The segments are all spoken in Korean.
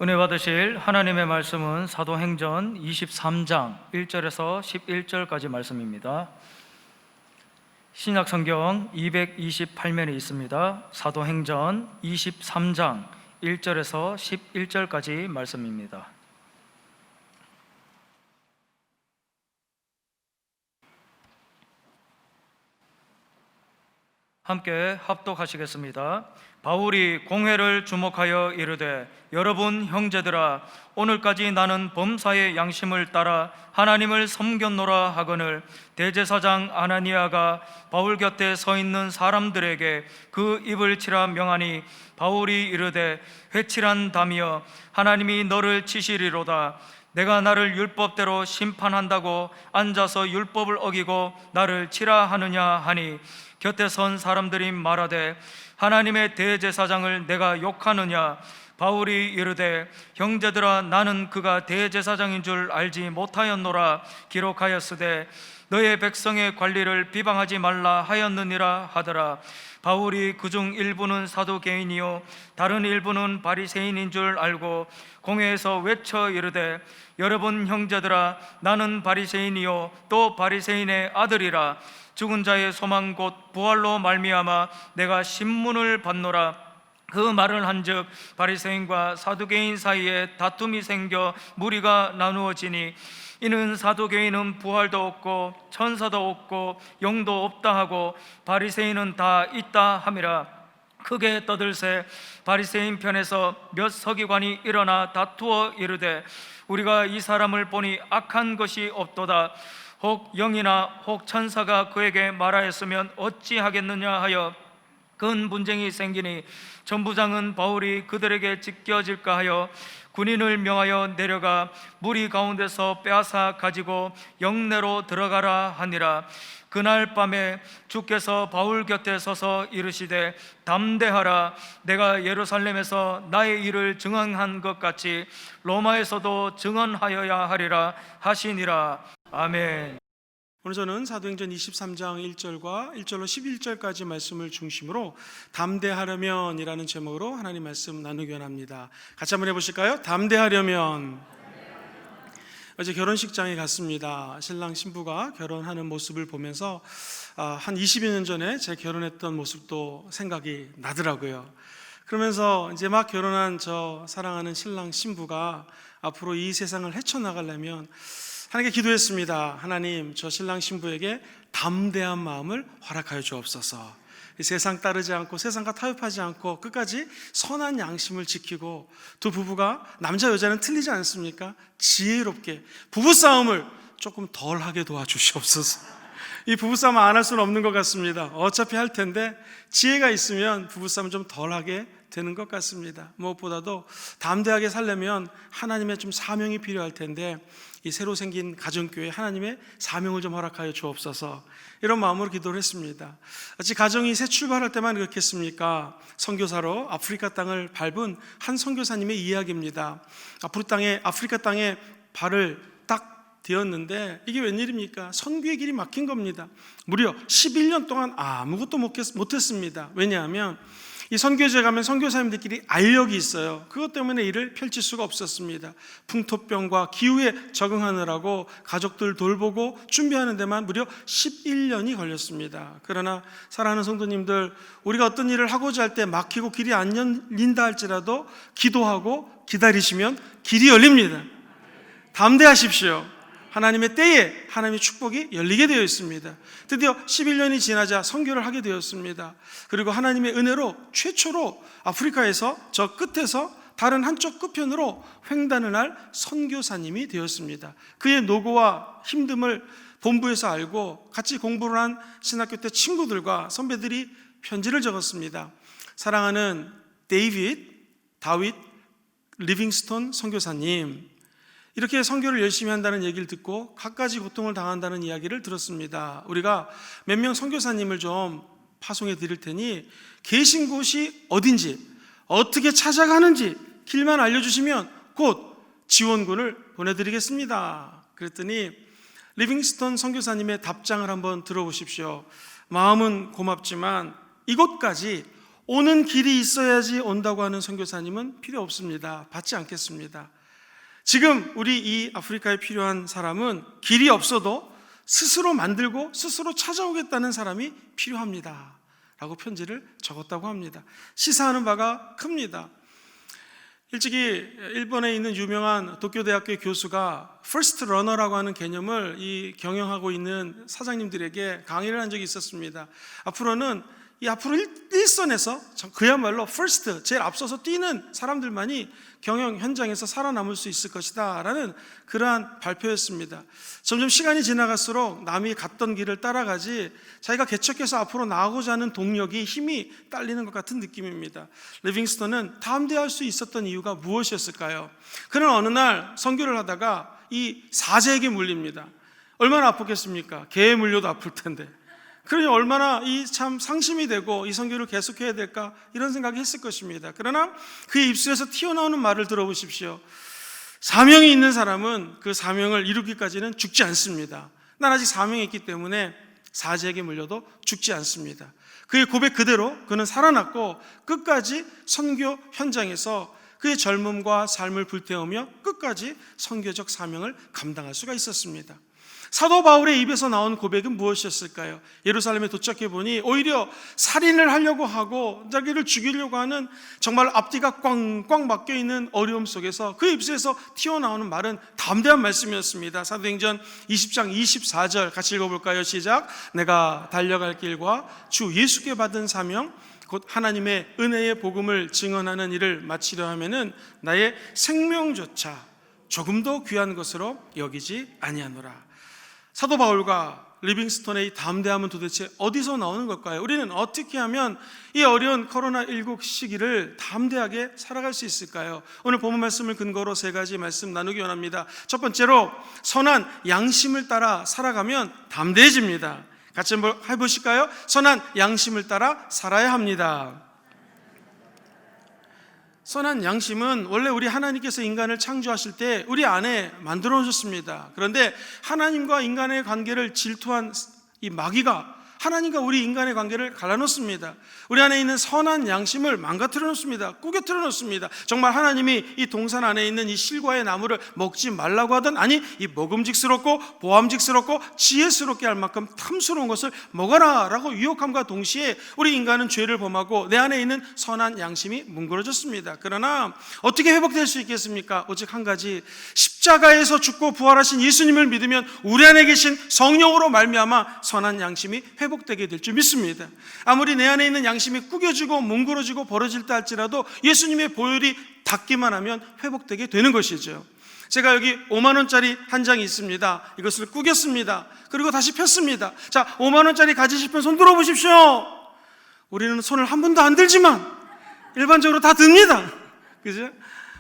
은혜 받으실 하나님의 말씀은 사도행전 23장 1절에서 11절까지 말씀입니다. 신약성경 228면에 있습니다. 사도행전 23장 1절에서 11절까지 말씀입니다. 함께 합독하시겠습니다. 바울이 공회를 주목하여 이르되, 여러분 형제들아, 오늘까지 나는 범사의 양심을 따라 하나님을 섬겼노라 하거늘, 대제사장 아나니아가 바울 곁에 서 있는 사람들에게 그 입을 치라 명하니, 바울이 이르되, 회칠한 담이여, 하나님이 너를 치시리로다. 내가 나를 율법대로 심판한다고 앉아서 율법을 어기고 나를 치라 하느냐 하니, 곁에 선 사람들이 말하되, 하나님의 대제사장을 내가 욕하느냐? 바울이 이르되, 형제들아, 나는 그가 대제사장인 줄 알지 못하였노라. 기록하였으되 너의 백성의 관리를 비방하지 말라 하였느니라 하더라. 바울이 그중 일부는 사두개인이요 다른 일부는 바리새인인 줄 알고 공회에서 외쳐 이르되, 여러분 형제들아, 나는 바리새인이요 또 바리새인의 아들이라. 죽은 자의 소망 곧 부활로 말미암아 내가 신문을 받노라. 그 말을 한즉 바리새인과 사두개인 사이에 다툼이 생겨 무리가 나누어지니, 이는 사두개인은 부활도 없고 천사도 없고 영도 없다 하고 바리새인은 다 있다 함이라. 크게 떠들새 바리새인 편에서 몇 서기관이 일어나 다투어 이르되, 우리가 이 사람을 보니 악한 것이 없도다. 혹 영이나 혹 천사가 그에게 말하였으면 어찌하겠느냐 하여 큰 분쟁이 생기니, 전부장은 바울이 그들에게 지켜질까 하여 군인을 명하여 내려가 무리 가운데서 빼앗아 가지고 영내로 들어가라 하니라. 그날 밤에 주께서 바울 곁에 서서 이르시되, 담대하라. 내가 예루살렘에서 나의 일을 증언한 것 같이 로마에서도 증언하여야 하리라 하시니라. 아멘. 오늘 저는 사도행전 23장 1절과 1절로 11절까지 말씀을 중심으로 담대하려면 이라는 제목으로 하나님 말씀 나누기 원합니다. 같이 한번 해보실까요? 담대하려면. 어제 결혼식장에 갔습니다. 신랑 신부가 결혼하는 모습을 보면서 한 20여 년 전에 제 결혼했던 모습도 생각이 나더라고요. 그러면서 이제 막 결혼한 저 사랑하는 신랑 신부가 앞으로 이 세상을 헤쳐나가려면 하나님께 기도했습니다. 하나님, 저 신랑 신부에게 담대한 마음을 허락하여 주옵소서. 이 세상 따르지 않고 세상과 타협하지 않고 끝까지 선한 양심을 지키고, 두 부부가 남자 여자는 틀리지 않습니까? 지혜롭게 부부싸움을 조금 덜하게 도와주시옵소서. 이 부부싸움 안 할 수는 없는 것 같습니다. 어차피 할 텐데 지혜가 있으면 부부싸움 좀 덜하게 되는 것 같습니다. 무엇보다도 담대하게 살려면 하나님의 좀 사명이 필요할 텐데, 이 새로 생긴 가정교회 하나님의 사명을 좀 허락하여 주옵소서, 이런 마음으로 기도를 했습니다. 어찌 가정이 새 출발할 때만 그렇겠습니까? 선교사로 아프리카 땅을 밟은 한 선교사님의 이야기입니다. 아프리카 땅에 발을 딱 디었는데 이게 웬일입니까? 선교의 길이 막힌 겁니다. 무려 11년 동안 아무것도 못했습니다. 왜냐하면 이 선교지에 가면 선교사님들끼리 알력이 있어요. 그것 때문에 일을 펼칠 수가 없었습니다. 풍토병과 기후에 적응하느라고 가족들 돌보고 준비하는 데만 무려 11년이 걸렸습니다. 그러나 사랑하는 성도님들, 우리가 어떤 일을 하고자 할 때 막히고 길이 안 열린다 할지라도 기도하고 기다리시면 길이 열립니다. 담대하십시오. 하나님의 때에 하나님의 축복이 열리게 되어 있습니다. 드디어 11년이 지나자 선교를 하게 되었습니다. 그리고 하나님의 은혜로 최초로 아프리카에서 저 끝에서 다른 한쪽 끝편으로 횡단을 할 선교사님이 되었습니다. 그의 노고와 힘듦을 본부에서 알고 같이 공부를 한 신학교 때 친구들과 선배들이 편지를 적었습니다. 사랑하는 다윗 리빙스톤 선교사님, 이렇게 선교를 열심히 한다는 얘기를 듣고 갖가지 고통을 당한다는 이야기를 들었습니다. 우리가 몇 명 선교사님을 좀 파송해 드릴 테니 계신 곳이 어딘지, 어떻게 찾아가는지 길만 알려주시면 곧 지원군을 보내드리겠습니다. 그랬더니 리빙스턴 선교사님의 답장을 한번 들어보십시오. 마음은 고맙지만 이곳까지 오는 길이 있어야지 온다고 하는 선교사님은 필요 없습니다. 받지 않겠습니다. 지금 우리 이 아프리카에 필요한 사람은 길이 없어도 스스로 만들고 스스로 찾아오겠다는 사람이 필요합니다 라고 편지를 적었다고 합니다. 시사하는 바가 큽니다. 일찍이 일본에 있는 유명한 도쿄대학교의 교수가 퍼스트 러너라고 하는 개념을 이 경영하고 있는 사장님들에게 강의를 한 적이 있었습니다. 앞으로 일선에서 그야말로 퍼스트, 제일 앞서서 뛰는 사람들만이 경영 현장에서 살아남을 수 있을 것이다 라는 그러한 발표였습니다. 점점 시간이 지나갈수록 남이 갔던 길을 따라가지 자기가 개척해서 앞으로 나아가고자 하는 동력이, 힘이 딸리는 것 같은 느낌입니다. 리빙스턴은 담대할 수 있었던 이유가 무엇이었을까요? 그는 어느 날 선교를 하다가 이 사제에게 물립니다. 얼마나 아팠겠습니까? 개에 물려도 아플 텐데. 그러니 얼마나 이 참 상심이 되고 이 선교를 계속해야 될까 이런 생각이 했을 것입니다. 그러나 그의 입술에서 튀어나오는 말을 들어보십시오. 사명이 있는 사람은 그 사명을 이루기까지는 죽지 않습니다. 난 아직 사명이 있기 때문에 사제에게 물려도 죽지 않습니다. 그의 고백 그대로 그는 살아났고 끝까지 선교 현장에서 그의 젊음과 삶을 불태우며 끝까지 선교적 사명을 감당할 수가 있었습니다. 사도 바울의 입에서 나온 고백은 무엇이었을까요? 예루살렘에 도착해 보니 오히려 살인을 하려고 하고 자기를 죽이려고 하는 정말 앞뒤가 꽝꽝 막혀 있는 어려움 속에서 그 입술에서 튀어나오는 말은 담대한 말씀이었습니다. 사도행전 20장 24절 같이 읽어볼까요? 시작. 내가 달려갈 길과 주 예수께 받은 사명 곧 하나님의 은혜의 복음을 증언하는 일을 마치려 하면은 나의 생명조차 조금도 귀한 것으로 여기지 아니하노라. 사도 바울과 리빙스턴의 이 담대함은 도대체 어디서 나오는 걸까요? 우리는 어떻게 하면 이 어려운 코로나19 시기를 담대하게 살아갈 수 있을까요? 오늘 본문 말씀을 근거로 세 가지 말씀 나누기 원합니다. 첫 번째로 선한 양심을 따라 살아가면 담대해집니다. 같이 한번 해보실까요? 선한 양심을 따라 살아야 합니다. 선한 양심은 원래 우리 하나님께서 인간을 창조하실 때 우리 안에 만들어 놓으셨습니다. 그런데 하나님과 인간의 관계를 질투한 이 마귀가 하나님과 우리 인간의 관계를 갈라놓습니다. 우리 안에 있는 선한 양심을 망가뜨려 놓습니다. 꾸겨뜨려 놓습니다. 정말 하나님이 이 동산 안에 있는 이 실과의 나무를 먹지 말라고 하던, 아니 이 먹음직스럽고 보암직스럽고 지혜스럽게 할 만큼 탐스러운 것을 먹어라 라고 유혹함과 동시에 우리 인간은 죄를 범하고 내 안에 있는 선한 양심이 뭉그러졌습니다. 그러나 어떻게 회복될 수 있겠습니까? 오직 한 가지, 십자가에서 죽고 부활하신 예수님을 믿으면 우리 안에 계신 성령으로 말미암아 선한 양심이 회복되게 될 줄 믿습니다. 아무리 내 안에 있는 양심이 구겨지고 뭉그러지고 벌어질 때 할지라도 예수님의 보혈이 닿기만 하면 회복되게 되는 것이죠. 제가 여기 5만 원짜리 한 장이 있습니다. 이것을 구겼습니다. 그리고 다시 폈습니다. 자, 5만 원짜리 가지실 분 손 들어보십시오. 우리는 손을 한 번도 안 들지만 일반적으로 다 듭니다. 그죠?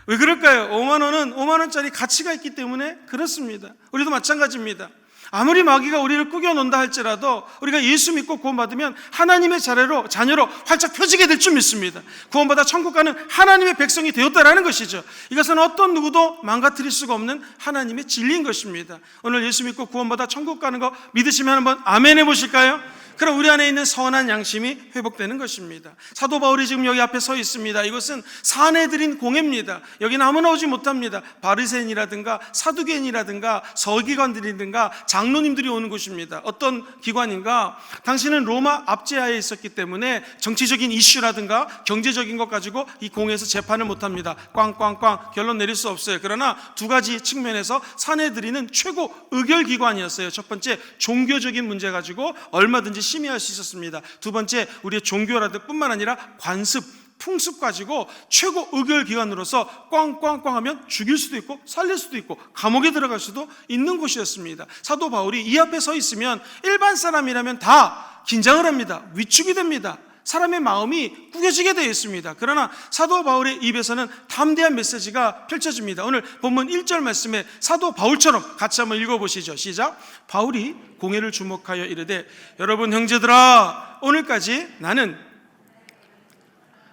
왜 그럴까요? 5만 원은 5만 원짜리 가치가 있기 때문에 그렇습니다. 우리도 마찬가지입니다. 아무리 마귀가 우리를 꾸겨 놓는다 할지라도 우리가 예수 믿고 구원받으면 하나님의 자녀로 활짝 펴지게 될 줄 믿습니다. 구원받아 천국 가는 하나님의 백성이 되었다라는 것이죠. 이것은 어떤 누구도 망가뜨릴 수가 없는 하나님의 진리인 것입니다. 오늘 예수 믿고 구원받아 천국 가는 거 믿으시면 한번 아멘 해보실까요? 그럼 우리 안에 있는 선한 양심이 회복되는 것입니다. 사도 바울이 지금 여기 앞에 서 있습니다. 이것은 사내들인 공회입니다. 여기는 아무나 오지 못합니다. 바리새인이라든가 사두개인이라든가 서기관들이든가 장로님들이 오는 곳입니다. 어떤 기관인가? 당신은 로마 압제하에 있었기 때문에 정치적인 이슈라든가 경제적인 것 가지고 이 공회에서 재판을 못합니다. 꽝꽝꽝 결론 내릴 수 없어요. 그러나 두 가지 측면에서 사내들이는 최고 의결기관이었어요. 첫 번째, 종교적인 문제 가지고 얼마든지 심의할 수 있었습니다. 두 번째, 우리의 종교라든 뿐만 아니라 관습, 풍습 가지고 최고 의결기관으로서 꽝꽝꽝 하면 죽일 수도 있고 살릴 수도 있고 감옥에 들어갈 수도 있는 곳이었습니다. 사도 바울이 이 앞에 서 있으면 일반 사람이라면 다 긴장을 합니다. 위축이 됩니다. 사람의 마음이 구겨지게 되어 있습니다. 그러나 사도 바울의 입에서는 담대한 메시지가 펼쳐집니다. 오늘 본문 1절 말씀에 사도 바울처럼 같이 한번 읽어보시죠. 시작. 바울이 공회를 주목하여 이르되 여러분 형제들아, 오늘까지 나는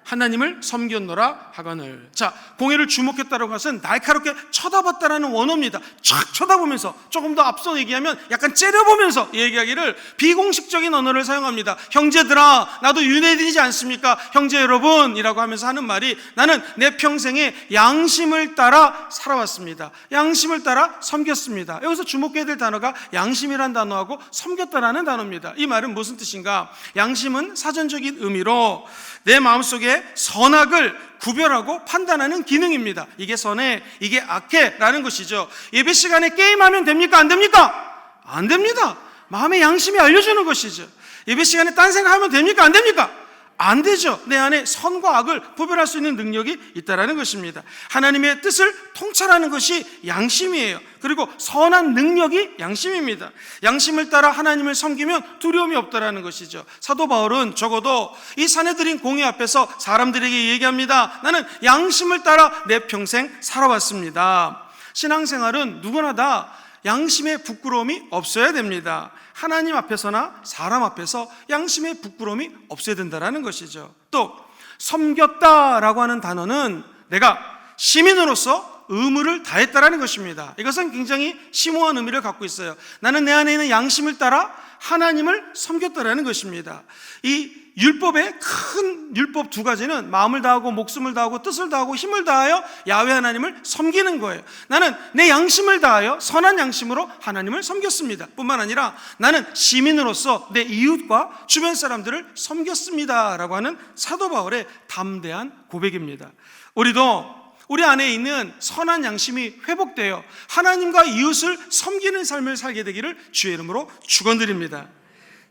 하나님을 섬겼노라 하거늘. 자, 공회를 주목했다는 것은 날카롭게 쳐다봤다라는 원어입니다. 촥 쳐다보면서, 조금 더 앞서 얘기하면 약간 째려보면서 얘기하기를 비공식적인 언어를 사용합니다. 형제들아, 나도 유대인이지 않습니까? 형제 여러분이라고 하면서 하는 말이, 나는 내 평생에 양심을 따라 살아왔습니다. 양심을 따라 섬겼습니다. 여기서 주목해야 될 단어가 양심이란 단어하고 섬겼다라는 단어입니다. 이 말은 무슨 뜻인가? 양심은 사전적인 의미로 내 마음속에 선악을 구별하고 판단하는 기능입니다. 이게 선해, 이게 악해 라는 것이죠. 예배 시간에 게임하면 됩니까? 안 됩니까? 안 됩니다. 마음의 양심이 알려주는 것이죠. 예배 시간에 딴 생각하면 됩니까? 안 됩니까? 안 되죠. 내 안에 선과 악을 구별할 수 있는 능력이 있다는 것입니다. 하나님의 뜻을 통찰하는 것이 양심이에요. 그리고 선한 능력이 양심입니다. 양심을 따라 하나님을 섬기면 두려움이 없다는 것이죠. 사도 바울은 적어도 이 사내들인 공회 앞에서 사람들에게 얘기합니다. 나는 양심을 따라 내 평생 살아왔습니다. 신앙생활은 누구나 다 양심의 부끄러움이 없어야 됩니다. 하나님 앞에서나 사람 앞에서 양심의 부끄러움이 없어야 된다는 것이죠. 또 섬겼다라고 하는 단어는 내가 시민으로서 의무를 다했다라는 것입니다. 이것은 굉장히 심오한 의미를 갖고 있어요. 나는 내 안에 있는 양심을 따라 하나님을 섬겼다라는 것입니다. 이 율법의 큰 율법 두 가지는 마음을 다하고 목숨을 다하고 뜻을 다하고 힘을 다하여 야훼 하나님을 섬기는 거예요. 나는 내 양심을 다하여 선한 양심으로 하나님을 섬겼습니다. 뿐만 아니라 나는 시민으로서 내 이웃과 주변 사람들을 섬겼습니다 라고 하는 사도 바울의 담대한 고백입니다. 우리도 우리 안에 있는 선한 양심이 회복되어 하나님과 이웃을 섬기는 삶을 살게 되기를 주의 이름으로 축원드립니다.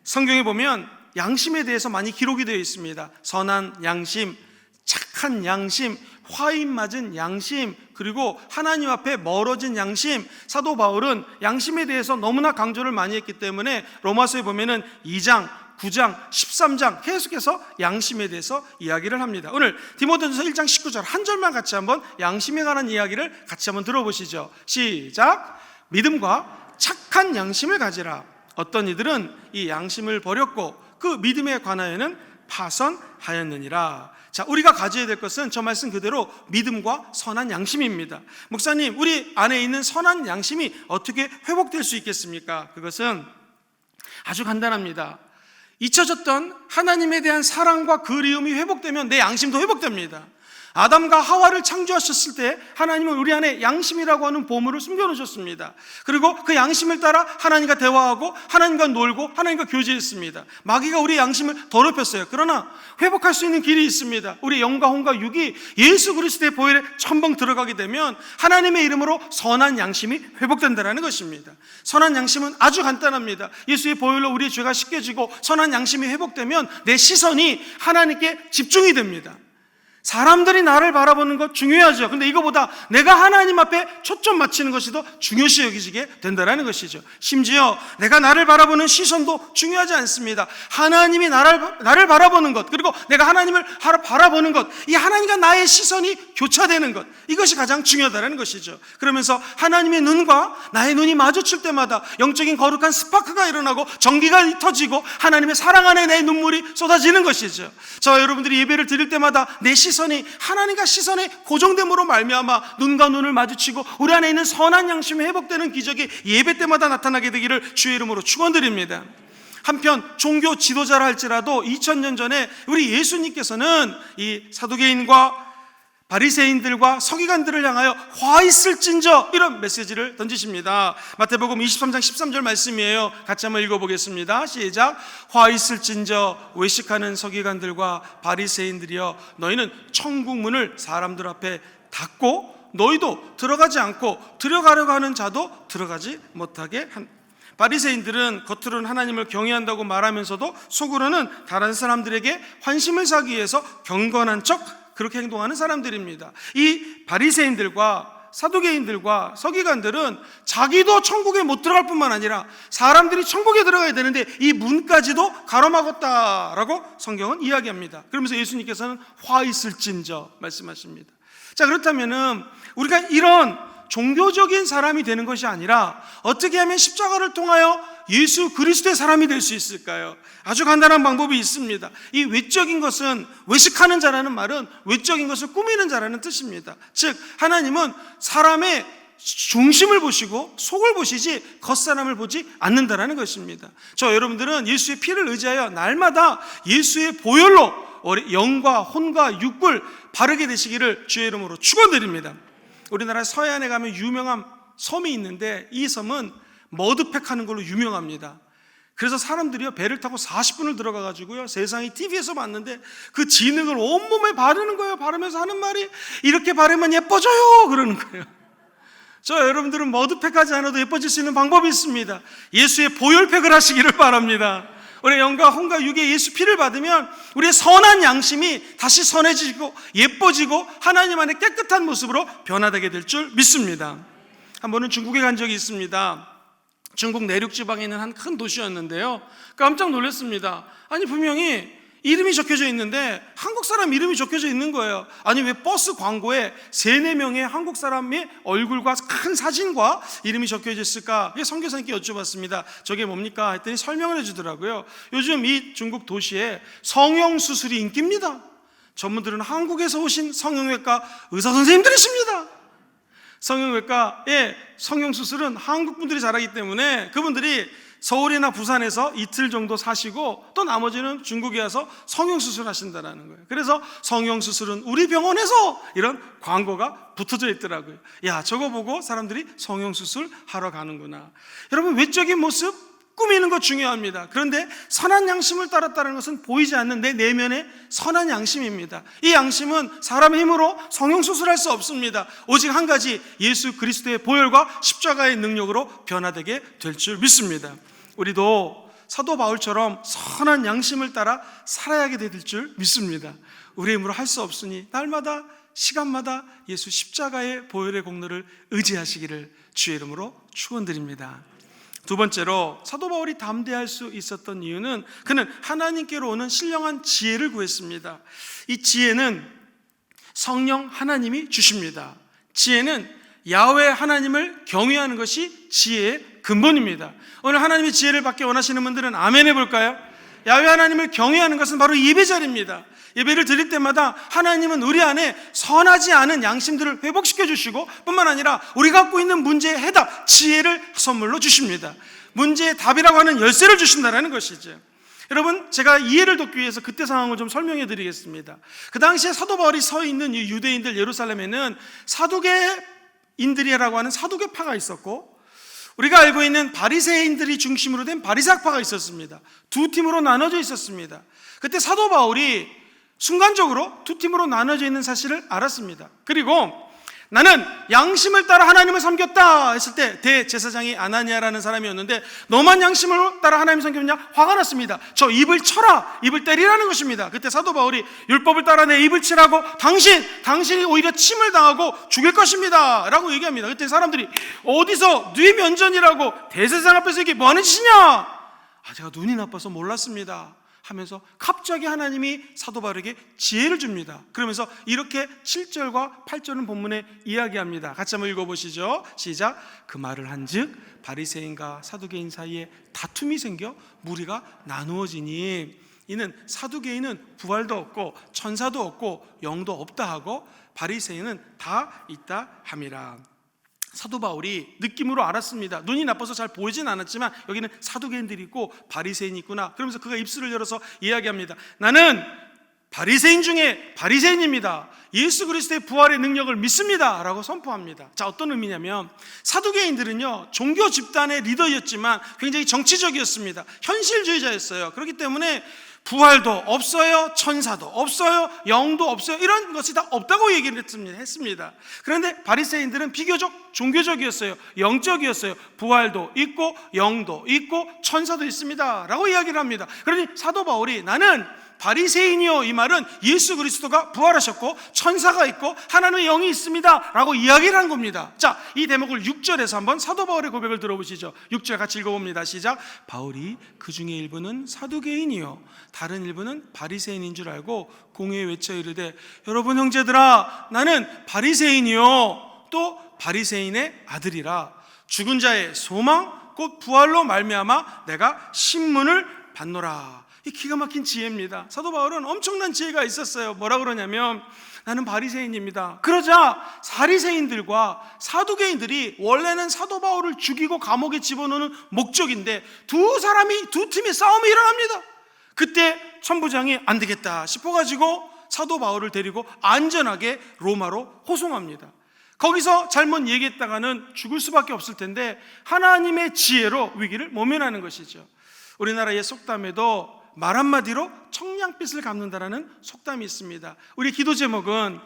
성경에 보면 양심에 대해서 많이 기록이 되어 있습니다. 선한 양심, 착한 양심, 화인 맞은 양심, 그리고 하나님 앞에 멀어진 양심. 사도 바울은 양심에 대해서 너무나 강조를 많이 했기 때문에 로마서에 보면은 2장, 9장, 13장 계속해서 양심에 대해서 이야기를 합니다. 오늘 디모데전서 1장 19절 한 절만 같이 한번 양심에 관한 이야기를 같이 한번 들어보시죠. 시작. 믿음과 착한 양심을 가지라. 어떤 이들은 이 양심을 버렸고 그 믿음에 관하여는 파선하였느니라. 자, 우리가 가져야 될 것은 저 말씀 그대로 믿음과 선한 양심입니다. 목사님, 우리 안에 있는 선한 양심이 어떻게 회복될 수 있겠습니까? 그것은 아주 간단합니다. 잊혀졌던 하나님에 대한 사랑과 그리움이 회복되면 내 양심도 회복됩니다. 아담과 하와를 창조하셨을 때 하나님은 우리 안에 양심이라고 하는 보물을 숨겨놓으셨습니다. 그리고 그 양심을 따라 하나님과 대화하고 하나님과 놀고 하나님과 교제했습니다. 마귀가 우리의 양심을 더럽혔어요. 그러나 회복할 수 있는 길이 있습니다. 우리 영과 혼과 육이 예수 그리스도의 보혈에 첨벙 들어가게 되면 하나님의 이름으로 선한 양심이 회복된다는 것입니다. 선한 양심은 아주 간단합니다. 예수의 보혈로 우리의 죄가 씻겨지고 선한 양심이 회복되면 내 시선이 하나님께 집중이 됩니다. 사람들이 나를 바라보는 것 중요하죠. 근데 이거보다 내가 하나님 앞에 초점 맞추는 것이 더 중요시 여기지게 된다는 것이죠. 심지어 내가 나를 바라보는 시선도 중요하지 않습니다. 하나님이 나를 바라보는 것, 그리고 내가 하나님을 바라보는 것, 이 하나님과 나의 시선이 교차되는 것, 이것이 가장 중요하다는 것이죠. 그러면서 하나님의 눈과 나의 눈이 마주칠 때마다 영적인 거룩한 스파크가 일어나고 전기가 터지고 하나님의 사랑 안에 내 눈물이 쏟아지는 것이죠. 저와 여러분들이 예배를 드릴 때마다 내 시선이 하나님과 시선의 고정됨으로 말미암아 눈과 눈을 마주치고 우리 안에 있는 선한 양심이 회복되는 기적이 예배 때마다 나타나게 되기를 주의 이름으로 축원드립니다. 한편 종교 지도자라 할지라도 2000년 전에 우리 예수님께서는 이 사두개인과 바리새인들과 서기관들을 향하여 화 있을진저 이런 메시지를 던지십니다. 마태복음 23장 13절 말씀이에요. 같이 한번 읽어보겠습니다. 시작. 화 있을진저 외식하는 서기관들과 바리새인들이여, 너희는 천국 문을 사람들 앞에 닫고 너희도 들어가지 않고 들어가려고 하는 자도 들어가지 못하게 한. 바리새인들은 겉으로는 하나님을 경외한다고 말하면서도 속으로는 다른 사람들에게 환심을 사기 위해서 경건한 척 그렇게 행동하는 사람들입니다. 이 바리새인들과 사두개인들과 서기관들은 자기도 천국에 못 들어갈 뿐만 아니라 사람들이 천국에 들어가야 되는데 이 문까지도 가로막았다라고 성경은 이야기합니다. 그러면서 예수님께서는 화 있을진저 말씀하십니다. 자, 그렇다면은 우리가 이런 종교적인 사람이 되는 것이 아니라 어떻게 하면 십자가를 통하여 예수 그리스도의 사람이 될 수 있을까요? 아주 간단한 방법이 있습니다. 이 외적인 것은, 외식하는 자라는 말은 외적인 것을 꾸미는 자라는 뜻입니다. 즉 하나님은 사람의 중심을 보시고 속을 보시지 겉사람을 보지 않는다라는 것입니다. 여러분들은 예수의 피를 의지하여 날마다 예수의 보혈로 영과 혼과 육을 바르게 되시기를 주의 이름으로 축원드립니다. 우리나라 서해안에 가면 유명한 섬이 있는데 이 섬은 머드팩 하는 걸로 유명합니다. 그래서 사람들이요 배를 타고 40분을 들어가 가지고요 세상이 TV에서 봤는데 그 진흙을 온몸에 바르는 거예요. 바르면서 하는 말이 이렇게 바르면 예뻐져요 그러는 거예요. 여러분들은 머드팩 하지 않아도 예뻐질 수 있는 방법이 있습니다. 예수의 보혈팩을 하시기를 바랍니다. 우리 영과 혼과 육의 예수 피를 받으면 우리의 선한 양심이 다시 선해지고 예뻐지고 하나님 안에 깨끗한 모습으로 변화되게 될 줄 믿습니다. 한 번은 중국에 간 적이 있습니다. 중국 내륙 지방에 있는 한 큰 도시였는데요, 깜짝 놀랐습니다. 아니 분명히 이름이 적혀져 있는데 한국 사람 이름이 적혀져 있는 거예요. 아니 왜 버스 광고에 3-4명의 한국 사람의 얼굴과 큰 사진과 이름이 적혀져 있을까? 선교사님께 여쭤봤습니다. 저게 뭡니까? 했더니 설명을 해주더라고요. 요즘 이 중국 도시에 성형수술이 인기입니다. 전문들은 한국에서 오신 성형외과 의사 선생님들이십니다. 성형외과의 성형수술은 한국 분들이 잘하기 때문에 그분들이 서울이나 부산에서 이틀 정도 사시고 또 나머지는 중국에 와서 성형수술 하신다는 거예요. 그래서 성형수술은 우리 병원에서 이런 광고가 붙어져 있더라고요. 야, 저거 보고 사람들이 성형수술 하러 가는구나. 여러분, 외적인 모습 꾸미는 거 중요합니다. 그런데 선한 양심을 따랐다는 것은 보이지 않는 내 내면의 선한 양심입니다. 이 양심은 사람의 힘으로 성형수술할 수 없습니다. 오직 한 가지, 예수 그리스도의 보혈과 십자가의 능력으로 변화되게 될 줄 믿습니다. 우리도 사도 바울처럼 선한 양심을 따라 살아야게 될 줄 믿습니다. 우리의 힘으로 할 수 없으니 날마다 시간마다 예수 십자가의 보혈의 공로를 의지하시기를 주의 이름으로 축원드립니다. 두 번째로 사도 바울이 담대할 수 있었던 이유는 그는 하나님께로 오는 신령한 지혜를 구했습니다. 이 지혜는 성령 하나님이 주십니다. 지혜는 야훼 하나님을 경외하는 것이 지혜의 근본입니다. 오늘 하나님의 지혜를 받기 원하시는 분들은 아멘 해볼까요? 야훼 하나님을 경외하는 것은 바로 예배 자리입니다. 예배를 드릴 때마다 하나님은 우리 안에 선하지 않은 양심들을 회복시켜 주시고 뿐만 아니라 우리가 갖고 있는 문제의 해답, 지혜를 선물로 주십니다. 문제의 답이라고 하는 열쇠를 주신다는 것이죠. 여러분, 제가 이해를 돕기 위해서 그때 상황을 좀 설명해 드리겠습니다. 그 당시에 사도 바울이 서 있는 이 유대인들 예루살렘에는 사두개인들이라고 하는 사두개파가 있었고, 우리가 알고 있는 바리새인들이 중심으로 된 바리새파가 있었습니다. 두 팀으로 나눠져 있었습니다. 그때 사도 바울이 순간적으로 두 팀으로 나눠져 있는 사실을 알았습니다. 그리고 나는 양심을 따라 하나님을 섬겼다 했을 때 대제사장이 아나니아라는 사람이었는데, 너만 양심을 따라 하나님을 섬겼냐? 화가 났습니다. 저 입을 쳐라, 입을 때리라는 것입니다. 그때 사도 바울이 율법을 따라 내 입을 치라고, 당신이 오히려 침을 당하고 죽일 것입니다 라고 얘기합니다. 그때 사람들이 어디서 네 면전이라고 대제사장 앞에서 이게 뭐하는 짓이냐? 제가 눈이 나빠서 몰랐습니다 하면서 갑자기 하나님이 사도 바울에게 지혜를 줍니다. 그러면서 이렇게 7절과 8절은 본문에 이야기합니다. 같이 한번 읽어보시죠. 시작. 그 말을 한즉 바리새인과 사두개인 사이에 다툼이 생겨 무리가 나누어지니, 이는 사두개인은 부활도 없고 천사도 없고 영도 없다 하고 바리새인은 다 있다 함이라. 사도 바울이 느낌으로 알았습니다. 눈이 나빠서 잘 보이진 않았지만 여기는 사두개인들이 있고 바리새인이 있구나. 그러면서 그가 입술을 열어서 이야기합니다. 나는 바리새인 중에 바리새인입니다. 예수 그리스도의 부활의 능력을 믿습니다 라고 선포합니다. 자, 어떤 의미냐면 사두개인들은요 종교 집단의 리더였지만 굉장히 정치적이었습니다. 현실주의자였어요. 그렇기 때문에 부활도 없어요, 천사도 없어요, 영도 없어요, 이런 것이 다 없다고 얘기를 했습니다. 그런데 바리새인들은 비교적 종교적이었어요. 영적이었어요. 부활도 있고 영도 있고 천사도 있습니다 라고 이야기를 합니다. 그러니 사도 바울이 나는 바리새인이요, 이 말은 예수 그리스도가 부활하셨고 천사가 있고 하나님의 영이 있습니다 라고 이야기를 한 겁니다. 자, 이 대목을 6절에서 한번 사도 바울의 고백을 들어보시죠. 6절 같이 읽어봅니다. 시작. 바울이 그 중에 일부는 사두개인이요 다른 일부는 바리새인인 줄 알고 공회에 외쳐 이르되, 여러분 형제들아, 나는 바리새인이요 또 바리새인의 아들이라. 죽은 자의 소망 곧 부활로 말미암아 내가 신문을 받노라. 이 기가 막힌 지혜입니다. 사도 바울은 엄청난 지혜가 있었어요. 뭐라 그러냐면 나는 바리새인입니다. 그러자 바리새인들과 사두개인들이 원래는 사도 바울을 죽이고 감옥에 집어넣는 목적인데 두 팀의 싸움이 일어납니다. 그때 천부장이 안 되겠다 싶어가지고 사도 바울을 데리고 안전하게 로마로 호송합니다. 거기서 잘못 얘기했다가는 죽을 수밖에 없을 텐데 하나님의 지혜로 위기를 모면하는 것이죠. 우리나라의 속담에도 말 한마디로 청량빛을 갚는다라는 속담이 있습니다. 우리 기도 제목은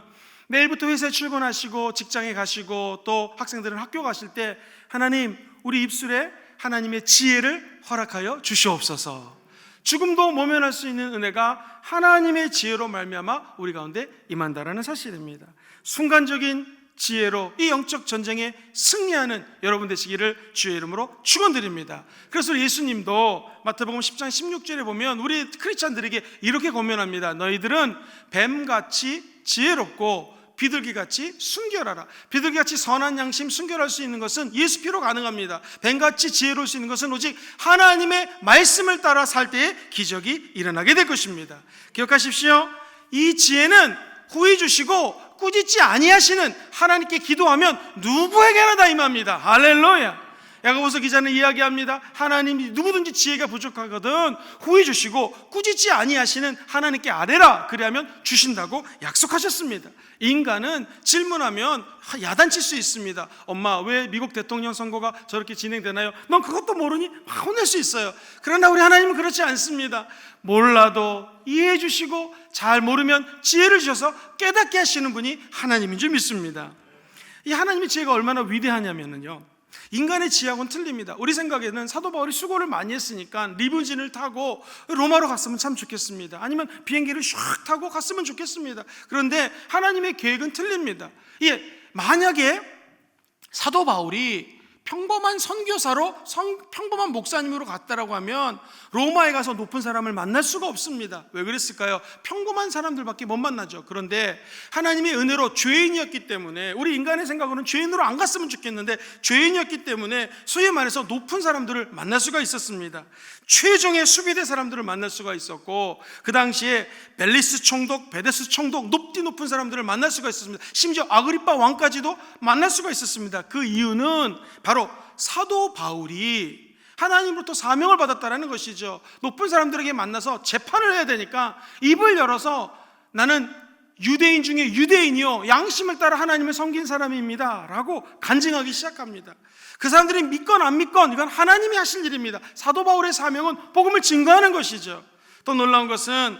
내일부터 회사에 출근하시고 직장에 가시고 또 학생들은 학교 가실 때 하나님 우리 입술에 하나님의 지혜를 허락하여 주시옵소서. 죽음도 모면할 수 있는 은혜가 하나님의 지혜로 말미암아 우리 가운데 임한다라는 사실입니다. 순간적인 지혜로 이 영적 전쟁에 승리하는 여러분 되시기를 주의 이름으로 축원드립니다. 그래서 예수님도 마태복음 10장 16절에 보면 우리 크리스찬들에게 이렇게 권면합니다. 너희들은 뱀같이 지혜롭고 비둘기같이 순결하라. 비둘기같이 선한 양심 순결할 수 있는 것은 예수 피로 가능합니다. 뱀같이 지혜로울 수 있는 것은 오직 하나님의 말씀을 따라 살 때에 기적이 일어나게 될 것입니다. 기억하십시오. 이 지혜는 후히 주시고 꾸짖지 아니하시는 하나님께 기도하면 누구에게나 다 임합니다. 할렐루야. 야고보서 기자는 이야기합니다. 하나님이 누구든지 지혜가 부족하거든 후히 주시고 꾸짖지 아니하시는 하나님께 아뢰라. 그리하면 주신다고 약속하셨습니다. 인간은 질문하면 야단칠 수 있습니다. 엄마 왜 미국 대통령 선거가 저렇게 진행되나요? 넌 그것도 모르니? 혼낼 수 있어요. 그러나 우리 하나님은 그렇지 않습니다. 몰라도 이해해 주시고 잘 모르면 지혜를 주셔서 깨닫게 하시는 분이 하나님인 줄 믿습니다. 이 하나님의 지혜가 얼마나 위대하냐면요, 인간의 지혜하고는 틀립니다. 우리 생각에는 사도 바울이 수고를 많이 했으니까 리무진을 타고 로마로 갔으면 참 좋겠습니다. 아니면 비행기를 샥 타고 갔으면 좋겠습니다. 그런데 하나님의 계획은 틀립니다. 만약에 사도 바울이 평범한 선교사로 평범한 목사님으로 갔다라고 하면 로마에 가서 높은 사람을 만날 수가 없습니다. 왜 그랬을까요? 평범한 사람들밖에 못 만나죠. 그런데 하나님의 은혜로 죄인이었기 때문에, 우리 인간의 생각으로는 죄인으로 안 갔으면 좋겠는데 죄인이었기 때문에 소위 말해서 높은 사람들을 만날 수가 있었습니다. 최종의 수비대 사람들을 만날 수가 있었고, 그 당시에 벨리스 총독, 베데스 총독, 높은 사람들을 만날 수가 있었습니다. 심지어 아그리파 왕까지도 만날 수가 있었습니다. 그 이유는 바로 사도 바울이 하나님으로부터 사명을 받았다는 것이죠. 높은 사람들에게 만나서 재판을 해야 되니까 입을 열어서 나는 유대인 중에 유대인이요 양심을 따라 하나님을 섬긴 사람입니다 라고 간증하기 시작합니다. 그 사람들이 믿건 안 믿건 이건 하나님이 하실 일입니다. 사도 바울의 사명은 복음을 증거하는 것이죠. 또 놀라운 것은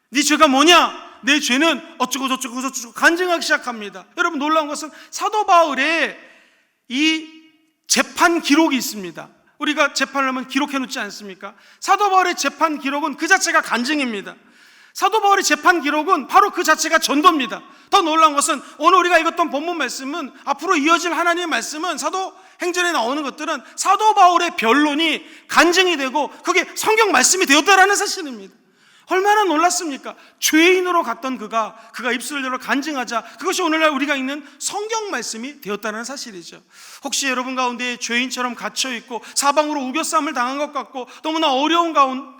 네 죄가 뭐냐? 내 죄는 어쩌고 저쩌고 간증하기 시작합니다. 여러분, 놀라운 것은 사도 바울의 이 재판 기록이 있습니다. 우리가 재판을 하면 기록해 놓지 않습니까? 사도 바울의 재판 기록은 그 자체가 간증입니다. 사도 바울의 재판 기록은 바로 그 자체가 전도입니다. 더 놀라운 것은 오늘 우리가 읽었던 본문 말씀은, 앞으로 이어질 하나님의 말씀은, 사도 행전에 나오는 것들은 사도 바울의 변론이 간증이 되고 그게 성경 말씀이 되었다라는 사실입니다. 얼마나 놀랐습니까? 죄인으로 갔던 그가 입술을 열어 간증하자 그것이 오늘날 우리가 읽는 성경 말씀이 되었다는 사실이죠. 혹시 여러분 가운데 죄인처럼 갇혀있고 사방으로 우겨싸움을 당한 것 같고 너무나 어려운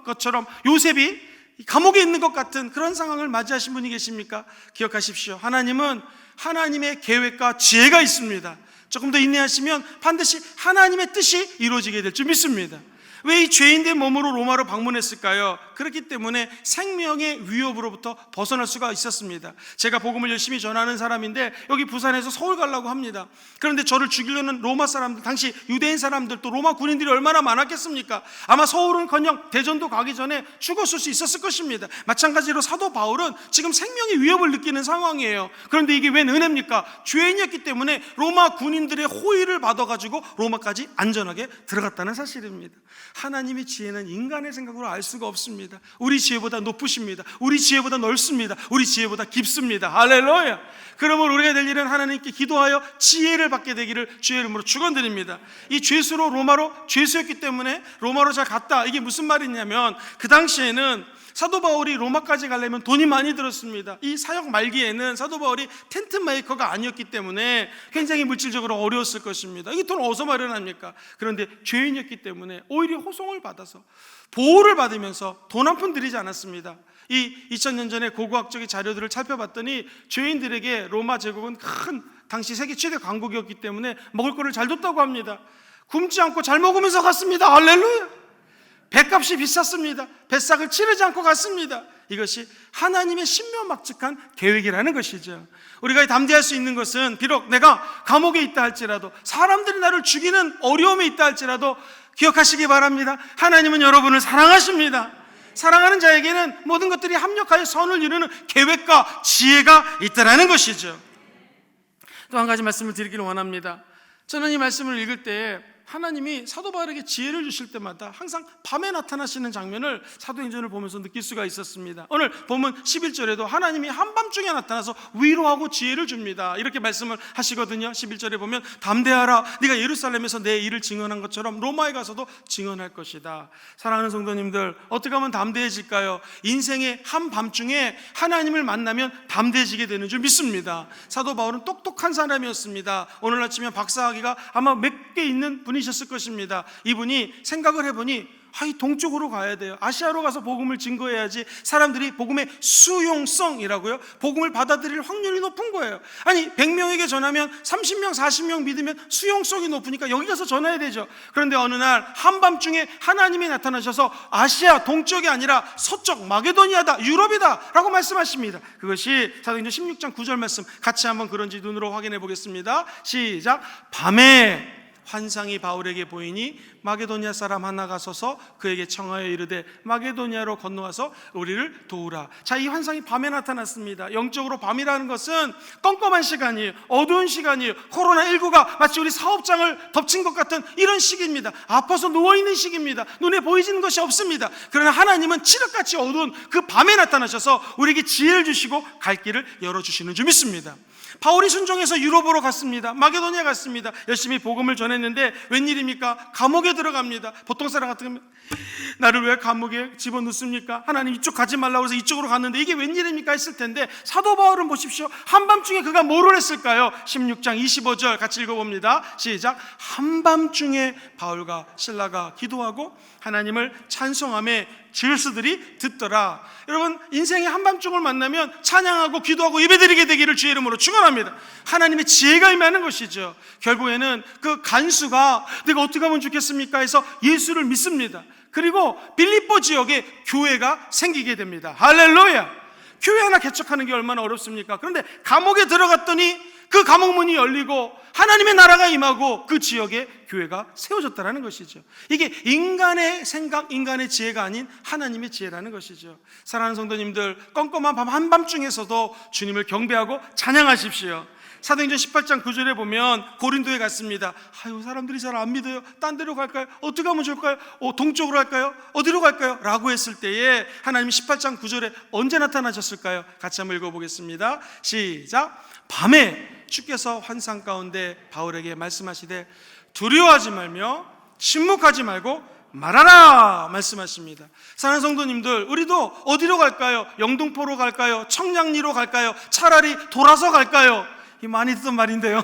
것처럼 요셉이 감옥에 있는 것 같은 그런 상황을 맞이하신 분이 계십니까? 기억하십시오. 하나님은 하나님의 계획과 지혜가 있습니다. 조금 더 인내하시면 반드시 하나님의 뜻이 이루어지게 될 줄 믿습니다. 왜 이 죄인된 몸으로 로마로 방문했을까요? 그렇기 때문에 생명의 위협으로부터 벗어날 수가 있었습니다. 제가 복음을 열심히 전하는 사람인데 여기 부산에서 서울 가려고 합니다. 그런데 저를 죽이려는 로마 사람들, 당시 유대인 사람들, 또 로마 군인들이 얼마나 많았겠습니까? 아마 서울은커녕 대전도 가기 전에 죽었을 수 있었을 것입니다. 마찬가지로 사도 바울은 지금 생명의 위협을 느끼는 상황이에요. 그런데 이게 웬 은혜입니까? 죄인이었기 때문에 로마 군인들의 호의를 받아가지고 로마까지 안전하게 들어갔다는 사실입니다. 하나님의 지혜는 인간의 생각으로 알 수가 없습니다. 우리 지혜보다 높으십니다. 우리 지혜보다 넓습니다. 우리 지혜보다 깊습니다. 할렐루야. 그러면 우리가 될 일은 하나님께 기도하여 지혜를 받게 되기를 주의 이름으로 축원드립니다. 이 죄수로 로마로, 죄수였기 때문에 로마로 잘 갔다, 이게 무슨 말이냐면 그 당시에는 사도 바울이 로마까지 가려면 돈이 많이 들었습니다. 이 사역 말기에는 사도 바울이 텐트 메이커가 아니었기 때문에 굉장히 물질적으로 어려웠을 것입니다. 이 돈 어디서 마련합니까? 그런데 죄인이었기 때문에 오히려 호송을 받아서 보호를 받으면서 돈 한 푼 들이지 않았습니다. 이 2000년 전에 고고학적인 자료들을 살펴봤더니 죄인들에게 로마 제국은 큰 당시 세계 최대 강국이었기 때문에 먹을 거를 잘 줬다고 합니다. 굶지 않고 잘 먹으면서 갔습니다. 할렐루야. 배값이 비쌌습니다. 배싹을 치르지 않고 갔습니다. 이것이 하나님의 신묘막측한 계획이라는 것이죠. 우리가 담대할 수 있는 것은 비록 내가 감옥에 있다 할지라도, 사람들이 나를 죽이는 어려움에 있다 할지라도 기억하시기 바랍니다. 하나님은 여러분을 사랑하십니다. 사랑하는 자에게는 모든 것들이 합력하여 선을 이루는 계획과 지혜가 있다는 것이죠. 또 한 가지 말씀을 드리기를 원합니다. 저는 이 말씀을 읽을 때 하나님이 사도 바울에게 지혜를 주실 때마다 항상 밤에 나타나시는 장면을 사도행전을 보면서 느낄 수가 있었습니다. 오늘 본문 11절에도 하나님이 한밤중에 나타나서 위로하고 지혜를 줍니다. 이렇게 말씀을 하시거든요. 11절에 보면 담대하라, 네가 예루살렘에서 내 일을 증언한 것처럼 로마에 가서도 증언할 것이다. 사랑하는 성도님들, 어떻게 하면 담대해질까요? 인생의 한밤중에 하나님을 만나면 담대해지게 되는 줄 믿습니다. 사도 바울은 똑똑한 사람이었습니다. 오늘 아침에 박사학위가 아마 몇 개 있는 분이셨을 것입니다. 이분이 생각을 해보니 동쪽으로 가야 돼요. 아시아로 가서 복음을 증거해야지 사람들이 복음의 수용성이라고요, 복음을 받아들일 확률이 높은 거예요. 아니 100명에게 전하면 30명 40명 믿으면 수용성이 높으니까 여기 가서 전해야 되죠. 그런데 어느 날 한밤중에 하나님이 나타나셔서 아시아 동쪽이 아니라 서쪽 마게도니아다, 유럽이다 라고 말씀하십니다. 그것이 사도행전 16장 9절 말씀, 같이 한번 그런지 눈으로 확인해 보겠습니다. 시작. 밤에 환상이 바울에게 보이니 마게도니아 사람 하나가 서서 그에게 청하여 이르되 마게도니아로 건너와서 우리를 도우라. 자, 이 환상이 밤에 나타났습니다. 영적으로 밤이라는 것은 껌껌한 시간이에요. 어두운 시간이에요. 코로나19가 마치 우리 사업장을 덮친 것 같은 이런 시기입니다. 아파서 누워있는 시기입니다. 눈에 보이지는 것이 없습니다. 그러나 하나님은 칠흑같이 어두운 그 밤에 나타나셔서 우리에게 지혜를 주시고 갈 길을 열어주시는 줄 믿습니다. 바울이 순종해서 유럽으로 갔습니다. 마게도니아 갔습니다. 열심히 복음을 전했는데 웬일입니까? 감옥에 들어갑니다. 보통 사람 같으면 나를 왜 감옥에 집어넣습니까? 하나님 이쪽 가지 말라고 해서 이쪽으로 갔는데 이게 웬일입니까? 했을 텐데 사도 바울은 보십시오. 한밤중에 그가 뭐를 했을까요? 16장 25절 같이 읽어봅니다. 시작. 한밤중에 바울과 실라가 기도하고 하나님을 찬송하며 질스들이 듣더라. 여러분, 인생의 한밤중을 만나면 찬양하고 기도하고 예배드리게 되기를 주의 이름으로 축원합니다. 하나님의 지혜가 임하는 것이죠. 결국에는 그 간수가 내가 어떻게 하면 좋겠습니까 해서 예수를 믿습니다. 그리고 빌립보 지역에 교회가 생기게 됩니다. 할렐루야. 교회 하나 개척하는 게 얼마나 어렵습니까? 그런데 감옥에 들어갔더니 그 감옥 문이 열리고 하나님의 나라가 임하고 그 지역에 교회가 세워졌다는 것이죠. 이게 인간의 생각, 인간의 지혜가 아닌 하나님의 지혜라는 것이죠. 사랑하는 성도님들, 껌껌한 밤 한밤중에서도 주님을 경배하고 찬양하십시오. 사도행전 18장 9절에 보면 고린도에 갔습니다. 사람들이 잘 안 믿어요. 딴 데로 갈까요? 어떻게 하면 좋을까요? 동쪽으로 갈까요? 어디로 갈까요? 라고 했을 때에 하나님이 18장 9절에 언제 나타나셨을까요? 같이 한번 읽어보겠습니다. 시작. 밤에 주께서 환상 가운데 바울에게 말씀하시되 두려워하지 말며 침묵하지 말고 말하라 말씀하십니다. 사랑하는 성도님들, 우리도 어디로 갈까요? 영등포로 갈까요? 청량리로 갈까요? 차라리 돌아서 갈까요? 이 많이 듣던 말인데요.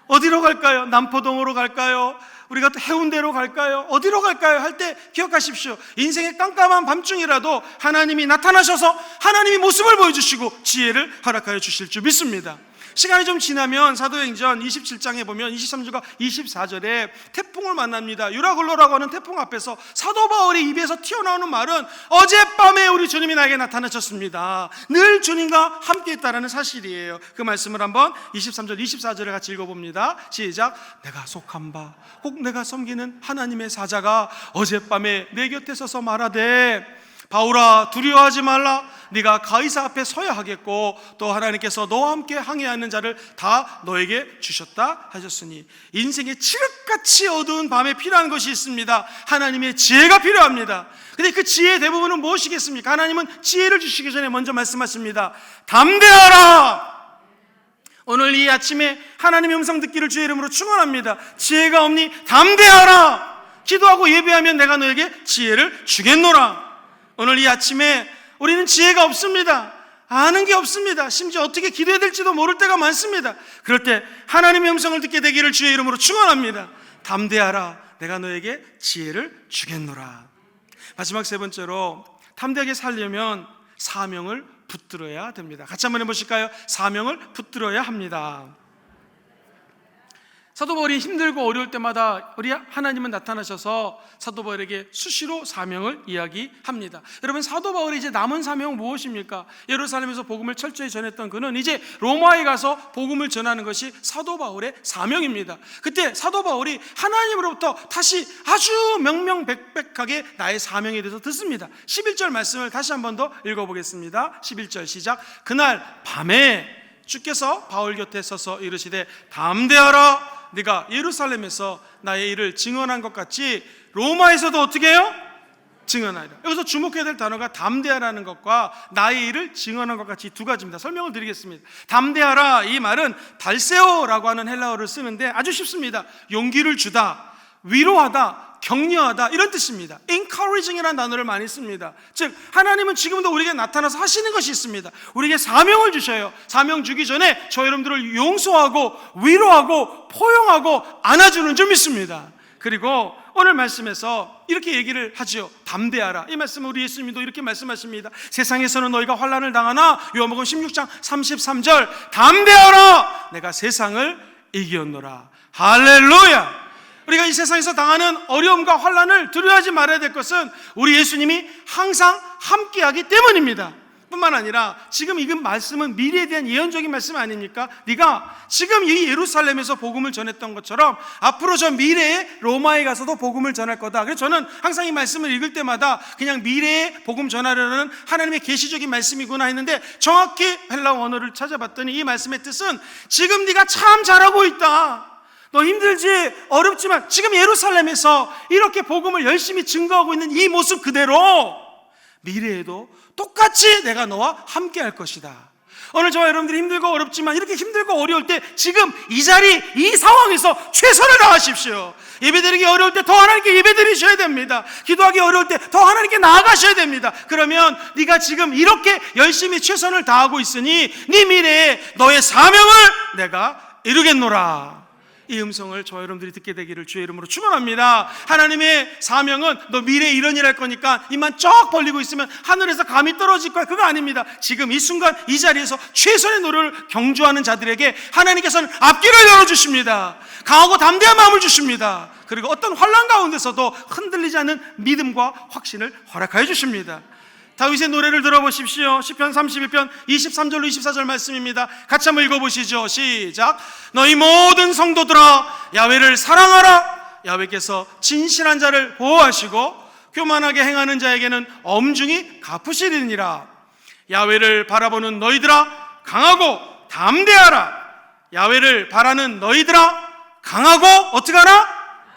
어디로 갈까요? 남포동으로 갈까요? 우리가 또 해운대로 갈까요? 어디로 갈까요? 할 때 기억하십시오. 인생의 깜깜한 밤중이라도 하나님이 나타나셔서 하나님이 모습을 보여주시고 지혜를 허락하여 주실 줄 믿습니다. 시간이 좀 지나면 사도행전 27장에 보면 23절과 24절에 태풍을 만납니다. 유라굴로라고 하는 태풍 앞에서 사도 바울의 입에서 튀어나오는 말은 어젯밤에 우리 주님이 나에게 나타나셨습니다. 늘 주님과 함께 있다는 사실이에요. 그 말씀을 한번 23절 24절을 같이 읽어봅니다. 시작. 내가 속한 바 꼭 내가 섬기는 하나님의 사자가 어젯밤에 내 곁에 서서 말하되 바울아 두려워하지 말라. 네가 가이사 앞에 서야 하겠고 또 하나님께서 너와 함께 항해하는 자를 다 너에게 주셨다 하셨으니, 인생의 칠흑같이 어두운 밤에 필요한 것이 있습니다. 하나님의 지혜가 필요합니다. 근데 그 지혜의 대부분은 무엇이겠습니까? 하나님은 지혜를 주시기 전에 먼저 말씀하십니다. 담대하라. 오늘 이 아침에 하나님의 음성 듣기를 주의 이름으로 축원합니다. 지혜가 없니? 담대하라. 기도하고 예배하면 내가 너에게 지혜를 주겠노라. 오늘 이 아침에 우리는 지혜가 없습니다. 아는 게 없습니다. 심지어 어떻게 기도해야 될지도 모를 때가 많습니다. 그럴 때 하나님의 음성을 듣게 되기를 주의 이름으로 축원합니다. 담대하라, 내가 너에게 지혜를 주겠노라. 마지막 세 번째로, 담대하게 살려면 사명을 붙들어야 됩니다. 같이 한번 해보실까요? 사명을 붙들어야 합니다. 사도 바울이 힘들고 어려울 때마다 우리 하나님은 나타나셔서 사도 바울에게 수시로 사명을 이야기합니다. 여러분, 사도 바울이 이제 남은 사명은 무엇입니까? 예루살렘에서 복음을 철저히 전했던 그는 이제 로마에 가서 복음을 전하는 것이 사도 바울의 사명입니다. 그때 사도 바울이 하나님으로부터 다시 아주 명명백백하게 나의 사명에 대해서 듣습니다. 11절 말씀을 다시 한 번 더 읽어보겠습니다. 11절 시작. 그날 밤에 주께서 바울 곁에 서서 이르시되 담대하라, 네가 예루살렘에서 나의 일을 증언한 것 같이 로마에서도 어떻게 해요? 증언하리라. 여기서 주목해야 될 단어가 담대하라는 것과 나의 일을 증언한 것 같이 두 가지입니다. 설명을 드리겠습니다. 담대하라, 이 말은 달세오라고 하는 헬라어를 쓰는데 아주 쉽습니다. 용기를 주다, 위로하다, 격려하다, 이런 뜻입니다. encouraging이라는 단어를 많이 씁니다. 즉 하나님은 지금도 우리에게 나타나서 하시는 것이 있습니다. 우리에게 사명을 주셔요. 사명 주기 전에 저 여러분들을 용서하고 위로하고 포용하고 안아주는 줄 믿습니다. 그리고 오늘 말씀에서 이렇게 얘기를 하지요. 담대하라. 이 말씀은 우리 예수님도 이렇게 말씀하십니다. 세상에서는 너희가 환난을 당하나, 요한복음 16장 33절, 담대하라, 내가 세상을 이겼노라. 할렐루야. 우리가 이 세상에서 당하는 어려움과 환난을 두려워하지 말아야 될 것은 우리 예수님이 항상 함께하기 때문입니다. 뿐만 아니라 지금 이 말씀은 미래에 대한 예언적인 말씀 아닙니까? 네가 지금 이 예루살렘에서 복음을 전했던 것처럼 앞으로 저 미래에 로마에 가서도 복음을 전할 거다. 그래서 저는 항상 이 말씀을 읽을 때마다 그냥 미래에 복음 전하려는 하나님의 계시적인 말씀이구나 했는데, 정확히 헬라어 언어를 찾아봤더니 이 말씀의 뜻은 지금 네가 참 잘하고 있다, 너 힘들지, 어렵지만 지금 예루살렘에서 이렇게 복음을 열심히 증거하고 있는 이 모습 그대로 미래에도 똑같이 내가 너와 함께 할 것이다. 오늘 저와 여러분들이 힘들고 어렵지만 이렇게 힘들고 어려울 때 지금 이 자리, 이 상황에서 최선을 다하십시오. 예배드리기 어려울 때 더 하나님께 예배드리셔야 됩니다. 기도하기 어려울 때 더 하나님께 나아가셔야 됩니다. 그러면 네가 지금 이렇게 열심히 최선을 다하고 있으니 네 미래에 너의 사명을 내가 이루겠노라. 이 음성을 저와 여러분들이 듣게 되기를 주의 이름으로 축원합니다. 하나님의 사명은 너 미래에 이런 일 할 거니까 입만 쩍 벌리고 있으면 하늘에서 감이 떨어질 거야, 그거 아닙니다. 지금 이 순간 이 자리에서 최선의 노력을 경주하는 자들에게 하나님께서는 앞길을 열어주십니다. 강하고 담대한 마음을 주십니다. 그리고 어떤 환난 가운데서도 흔들리지 않는 믿음과 확신을 허락하여 주십니다. 다윗의 노래를 들어보십시오. 시편 31편 23절로 24절 말씀입니다. 같이 한번 읽어보시죠. 시작. 너희 모든 성도들아, 야훼를 사랑하라. 야훼께서 진실한 자를 보호하시고 교만하게 행하는 자에게는 엄중히 갚으시리니라. 야훼를 바라보는 너희들아, 강하고 담대하라. 야훼를 바라는 너희들아, 강하고 어떻게 하라?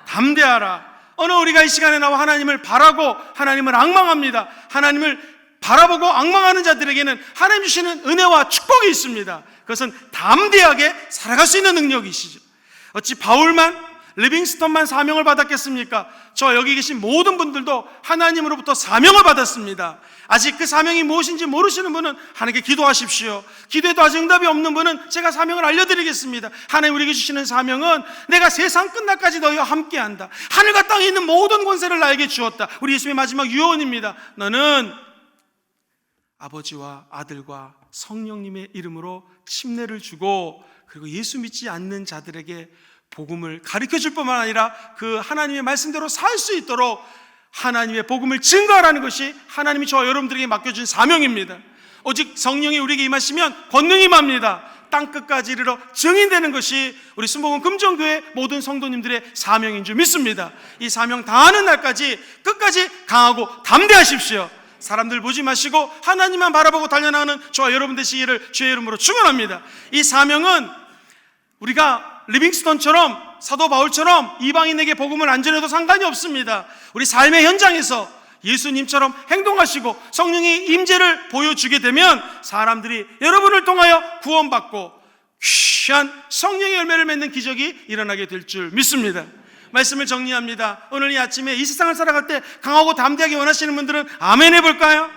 담대하라. 오늘 우리가 이 시간에 나와 하나님을 바라고 하나님을 앙망합니다. 하나님을 바라보고 앙망하는 자들에게는 하나님 주시는 은혜와 축복이 있습니다. 그것은 담대하게 살아갈 수 있는 능력이시죠. 어찌 바울만, 리빙스턴만 사명을 받았겠습니까? 저 여기 계신 모든 분들도 하나님으로부터 사명을 받았습니다. 아직 그 사명이 무엇인지 모르시는 분은 하나님께 기도하십시오. 기도해도 아직 응답이 없는 분은 제가 사명을 알려드리겠습니다. 하나님 우리에게 주시는 사명은 내가 세상 끝날까지 너희와 함께한다. 하늘과 땅에 있는 모든 권세를 나에게 주었다. 우리 예수님의 마지막 유언입니다. 너는 아버지와 아들과 성령님의 이름으로 침례를 주고, 그리고 예수 믿지 않는 자들에게 복음을 가르쳐줄 뿐만 아니라 그 하나님의 말씀대로 살 수 있도록 하나님의 복음을 증거하라는 것이 하나님이 저와 여러분들에게 맡겨준 사명입니다. 오직 성령이 우리에게 임하시면 권능이 임합니다. 땅끝까지 이르러 증인되는 것이 우리 순복음 금정교회 모든 성도님들의 사명인 줄 믿습니다. 이 사명 다하는 날까지 끝까지 강하고 담대하십시오. 사람들 보지 마시고 하나님만 바라보고 달려나가는 저와 여러분 되시기를 주의 이름으로 축원합니다. 이 사명은 우리가 리빙스턴처럼, 사도 바울처럼 이방인에게 복음을 안 전해도 상관이 없습니다. 우리 삶의 현장에서 예수님처럼 행동하시고 성령의 임재를 보여주게 되면 사람들이 여러분을 통하여 구원받고 귀한 성령의 열매를 맺는 기적이 일어나게 될 줄 믿습니다. 말씀을 정리합니다. 오늘 이 아침에 이 세상을 살아갈 때 강하고 담대하게 원하시는 분들은 아멘 해볼까요?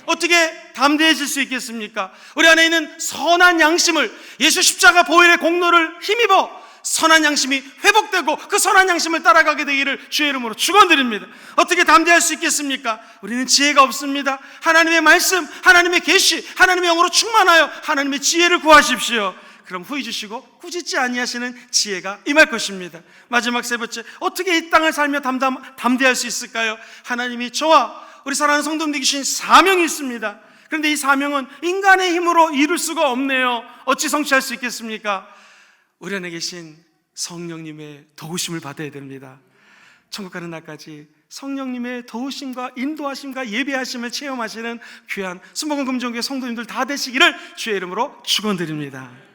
어떻게 담대해질 수 있겠습니까? 우리 안에 있는 선한 양심을, 예수 십자가 보혈의 공로를 힘입어 선한 양심이 회복되고 그 선한 양심을 따라가게 되기를 주의 이름으로 축원드립니다. 어떻게 담대할 수 있겠습니까? 우리는 지혜가 없습니다. 하나님의 말씀, 하나님의 계시, 하나님의 영으로 충만하여 하나님의 지혜를 구하십시오. 그럼 후히 주시고 꾸짖지 아니하시는 지혜가 임할 것입니다. 마지막 세 번째, 어떻게 이 땅을 살며 담대할 수 있을까요? 하나님이 저와 우리 사랑하는 성도님들에게 주신 사명이 있습니다. 그런데 이 사명은 인간의 힘으로 이룰 수가 없네요. 어찌 성취할 수 있겠습니까? 우리 안에 계신 성령님의 도우심을 받아야 됩니다. 천국 가는 날까지 성령님의 도우심과 인도하심과 예배하심을 체험하시는 귀한 순복음 금정교회 성도님들 다 되시기를 주의 이름으로 축원드립니다.